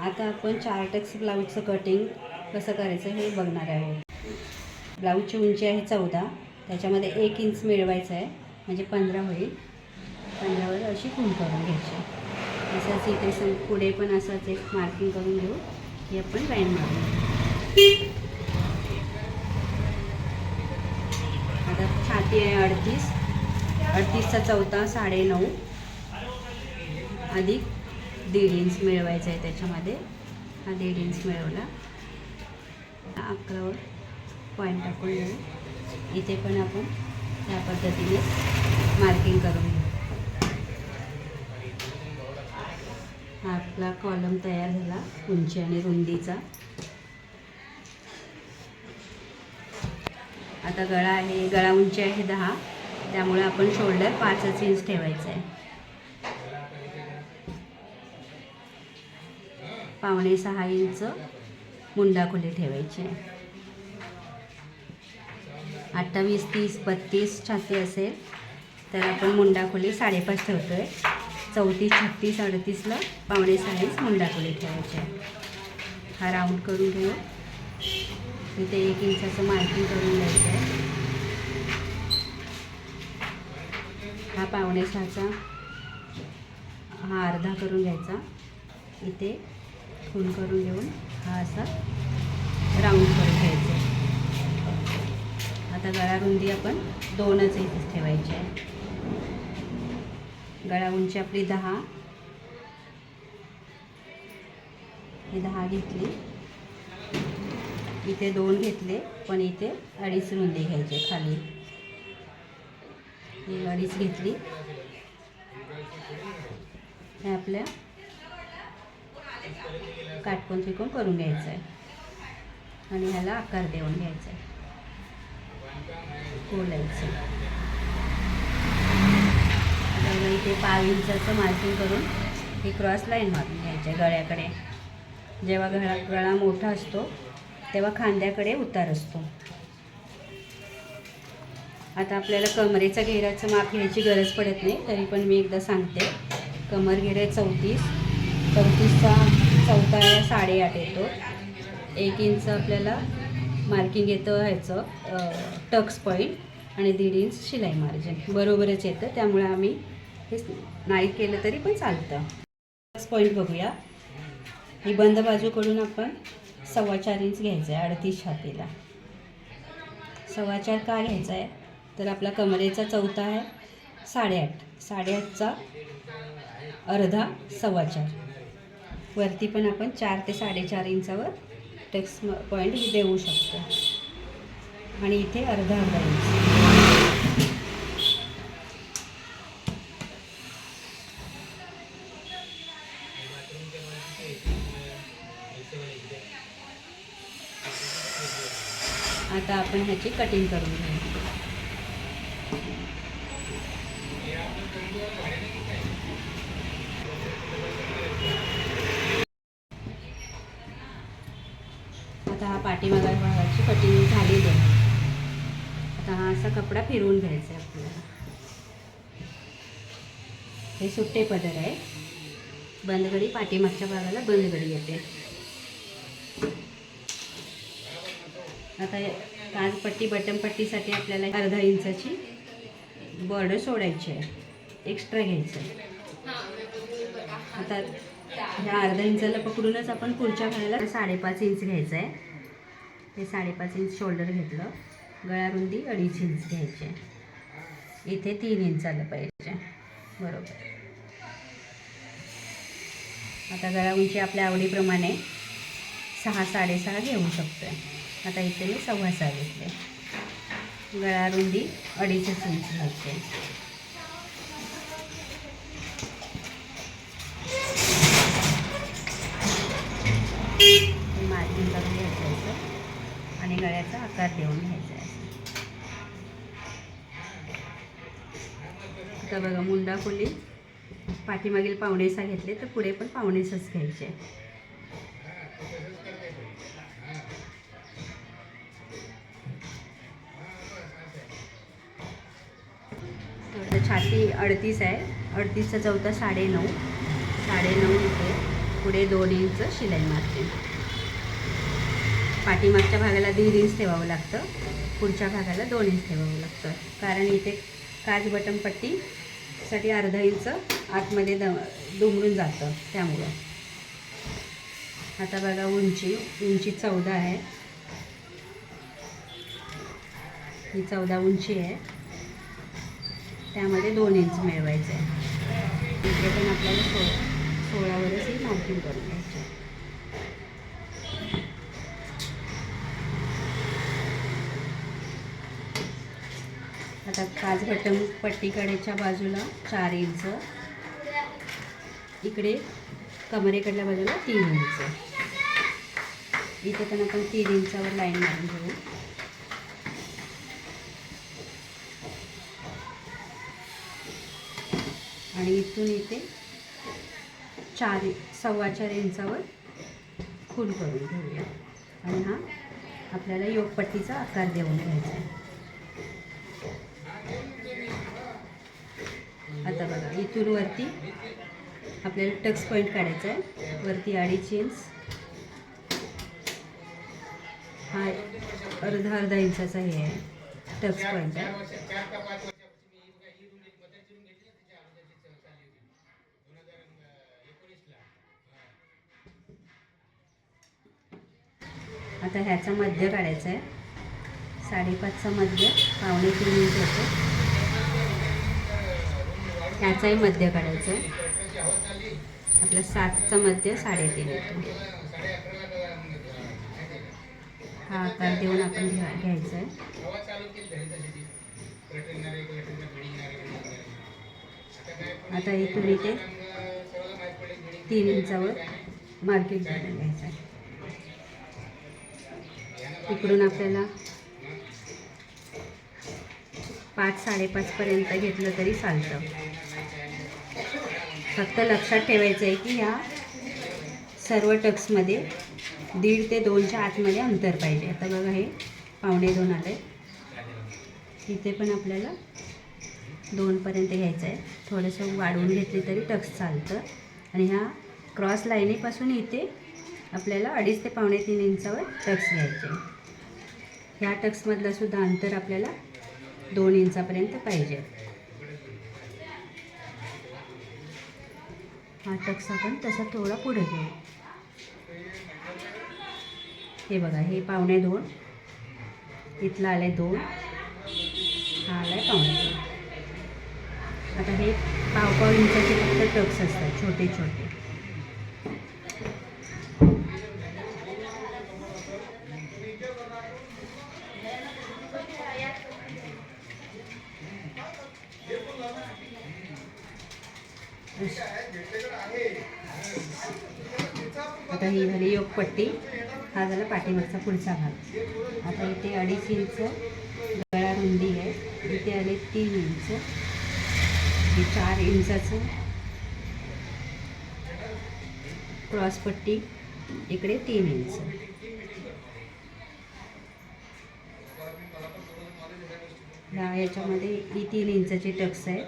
आता आपण 4 Tux ब्लाऊजचं cutting कसं करायचं हे बघणार आहोत. ब्लाऊजची उंची आहे 14, त्याच्यामध्ये 1 इंच मिळवायचं आहे म्हणजे 15 होईल. 15वर अशी खूण करून घ्यायची. असंच इथे पुढे पण असंच एक मार्किंग करून घेऊ. ही आपण लाईन मारू. आता छाती आहे 38, 38चा चौथा 9.5 अधिक 1.5 इंच मिळवायचं आहे. त्याच्यामध्ये हा 1.5 इंच मिळवला. 11वर पॉईंट टाकून घेऊ. इथे पण आपण या पद्धतीने मार्किंग करून घेऊ. हा आपला कॉलम तयार झाला उंची आणि रुंदीचा. आता गळा आहे, गळा उंची आहे 10, त्यामुळे आपण शोल्डर 5 इंच ठेवायचं आहे. 5.25 इंच मुंडा खोली ठेवायची आहे. 28, 30, 32 छाती असेल तर आपण मुंडा खोली 5.5 ठेवतो आहे. 34, 36, 38ला 5.25 इंच मुंडा खोली ठेवायची आहे. हा राऊंड करून घेऊ. इथे 1 इंचाचं मार्किंग करून घ्यायचं आहे. हा 5.25चा हा अर्धा करून घ्यायचा. इथे खूण करून घेऊन हा असा राऊंड करून घ्यायचा. आता गळा रुंदी आपण 2च इंच ठेवायची आहे. गळा उंची आपली 10, हे 10 घेतली. इथे 2 घेतले, पण इथे 2.5 रुंदी घ्यायची खाली. ही 2.5 घेतली. हे आपल्या काटकोन त्रिकोण करून घ्यायचं आहे आणि ह्याला आकार देऊन घ्यायचा आहे. खोलायचं. आता इथे 5 इंचाचं मार्किंग करून ही क्रॉस लाईन मारून घ्यायची आहे गळ्याकडे. जेव्हा गळा मोठा असतो तेव्हा खांद्याकडे उतार असतो. आता आपल्याला कमरेचा घेराचं माप घ्यायची गरज पडत नाही, तरी पण मी एकदा सांगते. कमर घेर आहे 34, 34चा चौथा आहे 8.5 येतो. 1 इंच आपल्याला मार्किंग येतं ह्याचं टक्स पॉईंट आणि 1.5 इंच शिलाई मार्जिन बरोबरच येतं, त्यामुळे आम्ही हे नाही केलं तरी पण चालतं. टक्स पॉईंट बघूया. ही बंद बाजूकडून आपण 4.25 इंच घ्यायचं आहे 38 छातीला. 4.25 का घ्यायचा आहे तर आपला कमरेचा चौथा आहे 8.5, 8.5चा अर्धा 4.25. वरती पण आपण 4 ते 4.5 इंचावर टक्स पॉईंट देऊ शकतो आणि इथे अर्धा इंच. आता आपण ह्याची कटिंग करून घेऊ. आता हा पाठीमागच्या भागाची कटिंग झालेली आहे. आता हा असा कपडा फिरवून घ्यायचा आहे आपल्याला. हे सुट्टे पदर आहे. बंदगडी पाठीमागच्या भागाला बंदगडी येते. आता काजपट्टी बटनपट्टीसाठी आपल्याला अर्धा इंचाची बॉर्डर सोडायची आहे, एक्स्ट्रा घ्यायचं आहे. आता ह्या अर्धा इंचाला पकडूनच आपण पुढच्या भागाला 5.5 इंच घ्यायचं आहे. हे 5.5 इंच शोल्डर घेतलं. गळा रुंदी 2.5 इंच घ्यायची आहे. इथे 3 इंच आलं पाहिजे बरोबर. आता गळा उंची आपल्या आवडीप्रमाणे 6, 6.5 घेऊ शकतो. आता इथे मी 6.25 घेतले. गळा रुंदी 2.5 इंच घ्यायची. मार्किंग करून घ्यायचं आणि गळ्याचा आकार देऊन घ्यायचा आहे. आता बघा मुंडा खोली पाठीमागील 5.25 घेतले तर पुढे पण 5.25 घ्यायचे. छाती 38 आहे. 38चा चौथा 9.5, 9.5 इथे पुढे 2 इंच शिलाई मारते. पाठीमागच्या भागाला 1.5 इंच ठेवावं लागतं, पुढच्या भागाला 2 इंच ठेवावं लागतं, कारण इथे काज बटन पट्टीसाठी अर्धा इंच आतमध्ये दुमडून जातं त्यामुळं. आता बघा उंची 14 आहे. ही 14 उंची आहे, त्यामध्ये 2 इंच मिळवायचं आहे. इथे पण आपल्याला 16वरच ही मार्किंग करून घ्यायची. आता काज बटन पट्टीकडेच्या बाजूला 4 इंच, इकडे कमरेकडल्या बाजूला 3 इंच. इथे पण आपण 3 इंचावर लाईन मारून घेऊ. आणि इथून इथे 4.25 इंचावर खूण करून घेऊया. आणि हा आपल्याला योगपट्टीचा आकार देऊन घ्यायचा आहे. आता बघा इथून वरती आपल्याला टक्स पॉईंट काढायचा आहे. वरती 2.5 इंच, हा अर्धा इंचाचा हे आहे टक्स पॉईंट आहे. आता ह्याचा मध्य काढायचा आहे. 5.5चा मध्य 2.25 इंच होतो. ह्याचाही मध्य काढायचा आहे. आपला 7चा मध्य 3.5 येतो. हा आकार देऊन आपण घ्यायचा आहे. आता इथून इथे 3 इंचावर मार्किंग करून घ्यायचं आहे. इकडून आपल्याला 5-5.5 पर्यंत घेतलं तरी चालतं. फक्त लक्षात ठेवायचं आहे की ह्या सर्व टक्समध्ये 1.5 ते 2च्या आतमध्ये अंतर पाहिजे. आता बघा हे 2.25 आलं आहे. इथे पण आपल्याला 2 पर्यंत घ्यायचं आहे. थोडंसं वाढवून घेतली तरी टक्स चालतं. आणि ह्या क्रॉस लाईनीपासून इथे आपल्याला 2.5 ते 3.25 इंचावर टक्स घ्यायचे. ह्या टक्समधलं सुद्धा अंतर आपल्याला 2 इंचापर्यंत पाहिजे. हा टक्स आपण तसा थोडा पुढे घेऊ. हे बघा हे 2.25, इथला आलं आहे 2, हा आला आहे 2.25. आता हे 1.5 इंचाचे फक्त टक्स असतात छोटे छोटे. आता ही झाली योगपट्टी. हा झाला पाठीमागचा पुढचा भाग. आता इथे 2.5 इंच गळा रुंदी आहे. इथे आले 3 इंच. ही 4 इंचाचं क्रॉसपट्टी, इकडे 3 इंच. याच्यामध्ये ही 3 इंचाची टक्स आहे,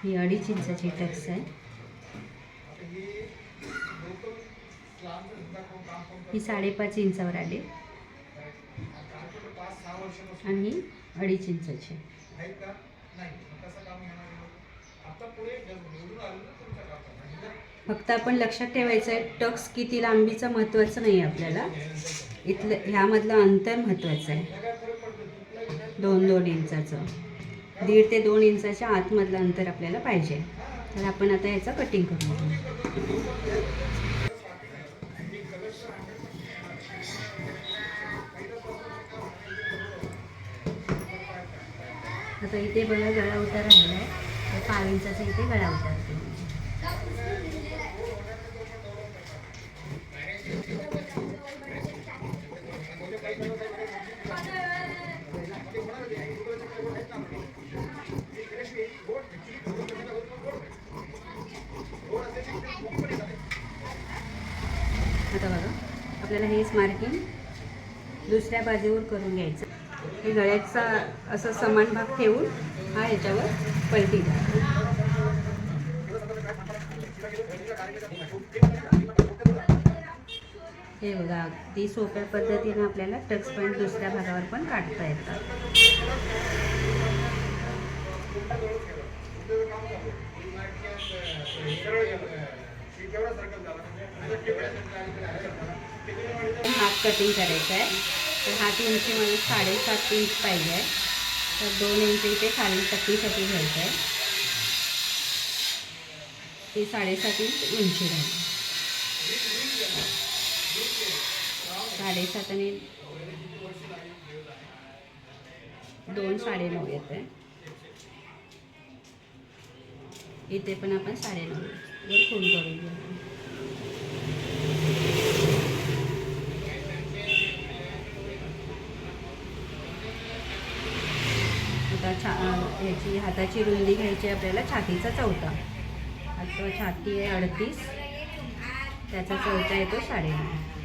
ही 2.5 इंचाची टक्स आहे, ही 5.5 इंचावर आली आणि ही 2.5 इंचाची. फक्त आपण लक्षात ठेवायचं आहे टक्स किती लांबीचं महत्त्वाचं नाही आहे आपल्याला. इथलं ह्यामधलं अंतर महत्त्वाचं आहे. 2-2 इंचाचं, 1.5 ते 2 इंचाच्या आतमधलं अंतर आपल्याला पाहिजे. तर आपण आता याचं कटिंग करून घेऊ. आता इथे बघा गळा उतार राहिला आहे, तर 5 इंचाचा इथे गळा उतारते. आता बघा आपल्याला हेच मार्किंग दुसऱ्या बाजूवर करून घ्यायचं. हे गळ्याचा असं समान भाग ठेवून हा याच्यावर पलटी द्या. हे बघा, अगदी सोप्या पद्धतीने आपल्याला टक्स पॉईंट दुसऱ्या भागावर पण काढता येतात. हात कटिंग करायचं आहे, तर हात उंची मला 7.5 इंच पाहिजे आहे. तर 2 इंच इथे खाली टक्कीसाठी घ्यायचं आहे. ती 7.5 इंच उंची राहील. 7.5 आणि 2 9.5 येते. इथे पण आपण 9.5 वर खून करून घेऊ. आता ह्याची हाताची रुंदी घ्यायची आपल्याला. छातीचा चौथा. आता छाती आहे 38, त्याचा चौथा येतो 9.5.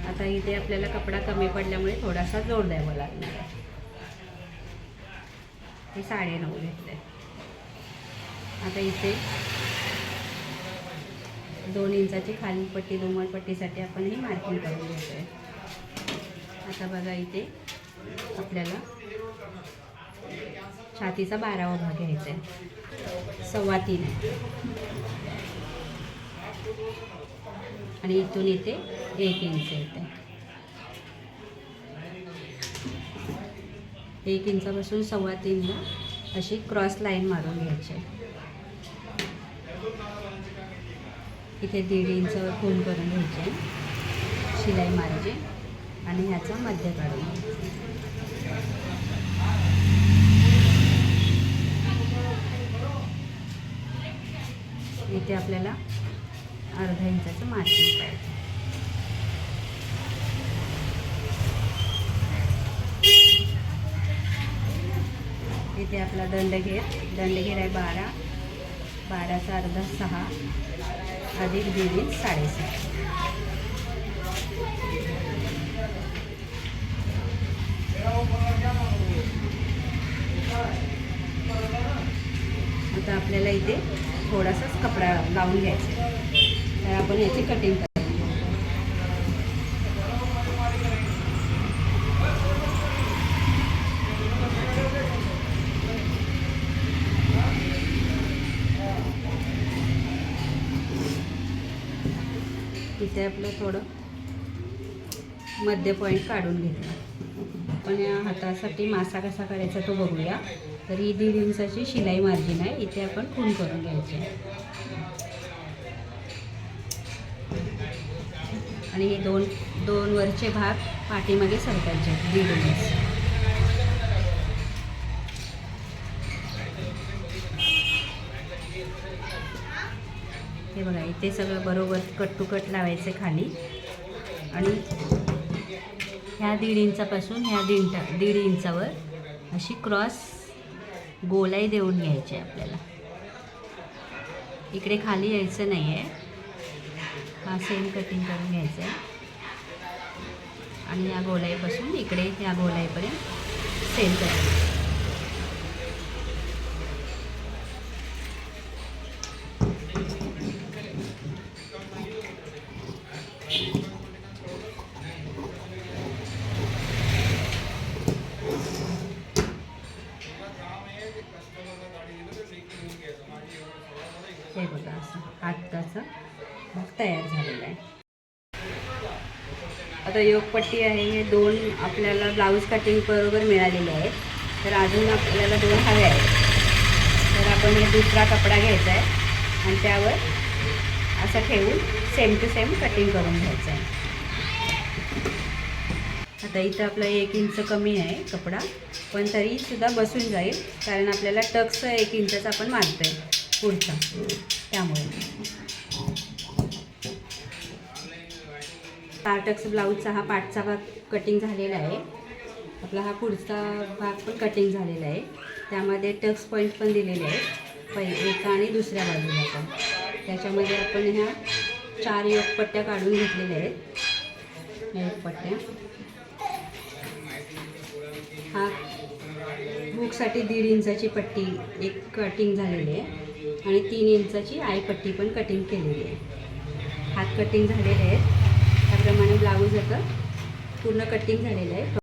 आता इथे आपल्याला कपडा कमी पडल्यामुळे थोडासा जोर द्यावा लागणार आहे. हे 9.5 घेतले. आता इथे 2 इंचाची खाली पट्टी, दुमड पट्टीसाठी आपण ही मार्किंग करून घेतोय. आता बघा, इथे आपल्याला छातीचा 12वा भाग घ्यायचा आहे, 3.25 आणि इथून इथे 1 इंच येते. 1 इंचापासून 3.25ला अशी क्रॉस लाईन मारून घ्यायची. इथे 1.5 इंचावर खून करून घ्यायचे, शिलाई मारायची आणि ह्याचा मध्य काढून घ्यायचा. इथे आपल्याला अर्धा इंचाचं मार्किंग पाहिजे. इथे आपला दंडघेर आहे 12. 12चा अर्धा 6 अधिक 1.5 इंच 7.5. आता आपल्याला इथे थोडासाच कपडा लावून घ्यायचा, तर आपण याची कटिंग करू. इथे आपलं थोडं मध्य पॉईंट काढून घेतला. पण या हातासाठी मासा कसा करायचा तो बघूया. तर ही 1.5 इंचाची शिलाई मार्जिन आहे, इथे आपण खून करून घ्यायचे आणि हे दोन वरचे भाग पाठीमागे सरकायचे 1.5 इंच. हे बघा, इथे सगळं बरोबर कट टू कट लावायचे खाली आणि ह्या 1.5 इंचापासून ह्या 1.5 इंचावर अशी क्रॉस गोलाई देऊन घ्यायची आपल्याला. इकडे खाली यायचं नाही आहे. हा सेम कटिंग करून घ्यायचं आहे आणि या गोलाईपासून इकडे या गोलाईपर्यंत सेम करायचं. हे बघा, असं हाताचा भाग तयार झालेला आहे. आता योगपट्टी आहे, हे 2 आपल्याला ब्लाऊज कटिंग बरोबर मिळालेले आहेत. तर अजून आपल्याला 2 हवे आहेत. तर आपण हे दुसरा कपडा घ्यायचा आहे आणि त्यावर असं ठेवून सेम टू सेम कटिंग करून घ्यायचं आहे. आता इथं आपला 1 इंच कमी आहे कपडा, पण तरीसुद्धा बसून जाईल, कारण आपल्याला टक्स 1 इंचाचा आपण मारतो आहे पुढचा. त्यामुळे 4 टक्स ब्लाऊजचा हा पाठचा भाग कटिंग झालेला आहे. आपला हा पुढचा भाग पण कटिंग झालेला आहे. त्यामध्ये टक्स पॉईंट पण दिलेले आहेत, एका आणि दुसऱ्या बाजूला पण. त्याच्यामध्ये आपण ह्या 4 योगपट्ट्या काढून घेतलेल्या आहेत. योगपट्ट्या हा हुकसाठी 1.5 इंचाची पट्टी एक कटिंग झालेली आहे आणि 3 इंचाची आयपट्टी पण कटिंग केलेली आहे. हात कटिंग झालेले आहेत. त्याप्रमाणे ब्लाऊज आता पूर्ण कटिंग झालेलं आहे.